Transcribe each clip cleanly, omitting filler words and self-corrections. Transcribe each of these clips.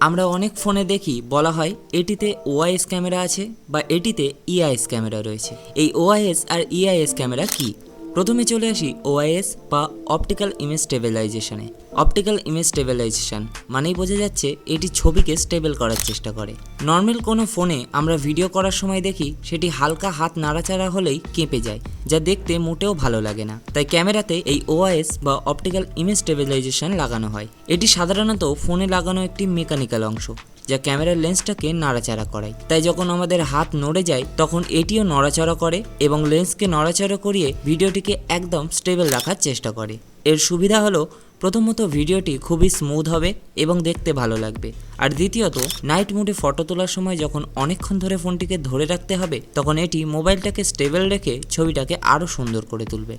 আমরা অনেক ফোনে দেখি বলা হয় এটিতে ওআইএস ক্যামেরা আছে বা এটিতে ইআইএস ক্যামেরা রয়েছে। এই ওআইএস আর ইআইএস ক্যামেরা কি? প্রথমে চলে আসি ওআইএস বা অপটিক্যাল ইমেজ স্টেবিলাইজেশনে। অপটিক্যাল ইমেজ স্টেবিলাইজেশন মানেই বোঝা যাচ্ছে এটি ছবিকে স্টেবল করার চেষ্টা করে। নর্মাল কোনো ফোনে আমরা ভিডিও করার সময় দেখি সেটি হালকা হাত নাড়াচাড়া হলেই কেঁপে যায়, যা দেখতে মোটেও ভালো লাগে না। তাই ক্যামেরাতে এই ওআইএস বা অপটিক্যাল ইমেজ স্টেবিলাইজেশন লাগানো হয়। এটি সাধারণত ফোনে লাগানো একটি মেকানিক্যাল অংশ যা ক্যামেরার লেন্সটাকে নাড়াচাড়া করায়। তাই যখন আমাদের হাত নড়ে যায় তখন এটিও নড়াচড়া করে এবং লেন্সকে নড়াচড়া করিয়ে ভিডিওটিকে একদম স্টেবল রাখার চেষ্টা করে। এর সুবিধা হলো প্রথমত ভিডিওটি খুবই স্মুথ হবে এবং দেখতে ভালো লাগবে, আর দ্বিতীয়ত নাইট মোডে ফটো তোলার সময় যখন অনেকক্ষণ ধরে ফোনটিকে ধরে রাখতে হবে তখন এটি মোবাইলটাকে স্টেবল রেখে ছবিটাকে আরও সুন্দর করে তুলবে।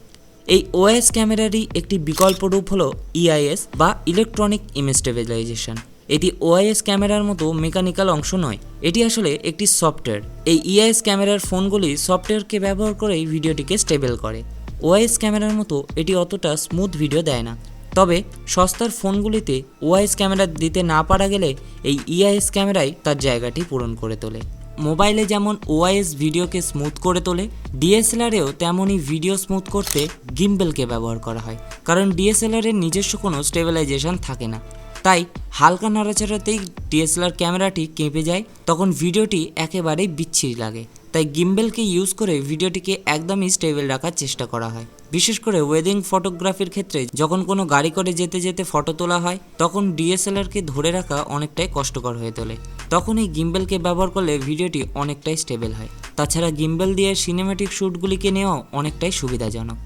এই ওআইএস ক্যামেরারই একটি বিকল্প রূপ হলো ইআইএস বা ইলেকট্রনিক ইমেজ স্টেবিলাইজেশন। এটি ওআইএস ক্যামেরার মতো মেকানিক্যাল অংশ নয়, এটি আসলে একটি সফটওয়্যার। এই ইআইএস ক্যামেরার ফোনগুলি সফটওয়্যারকে ব্যবহার করেই ভিডিওটিকে স্টেবল করে। ওআইএস ক্যামেরার মতো এটি অতটা স্মুথ ভিডিও দেয় না, তবে সস্তার ফোনগুলিতে ওআইএস ক্যামেরা দিতে না পারা গেলে এই ইআইএস ক্যামেরাই তার জায়গাটি পূরণ করে তোলে। মোবাইলে যেমন ওআইএস ভিডিওকে স্মুথ করে তোলে, ডিএসএলআরেও তেমনই ভিডিও স্মুথ করতে গিম্বেলকে ব্যবহার করা হয়, কারণ ডিএসএলআরের নিজস্ব কোনো স্টেবিলাইজেশন থাকে না। তাই হালকা নাড়াচাড়াতেই ডিএসএলআর ক্যামেরাটি কেঁপে যায়, তখন ভিডিওটি একেবারেই বিচ্ছিরি লাগে। তাই গিম্বেলকে ইউজ করে ভিডিওটিকে একদমই স্টেবল রাখার চেষ্টা করা হয়। বিশেষ করে ওয়েডিং ফটোগ্রাফির ক্ষেত্রে যখন কোনো গাড়ি করে যেতে যেতে ফটো তোলা হয় তখন ডিএসএলআরকে ধরে রাখা অনেকটাই কষ্টকর হয়ে তোলে। তখন এই গিম্বেলকে ব্যবহার করলে ভিডিওটি অনেকটাই স্টেবল হয়। তাছাড়া গিম্বেল দিয়ে সিনেম্যাটিক শ্যুটগুলিকে নেওয়াও অনেকটাই সুবিধাজনক।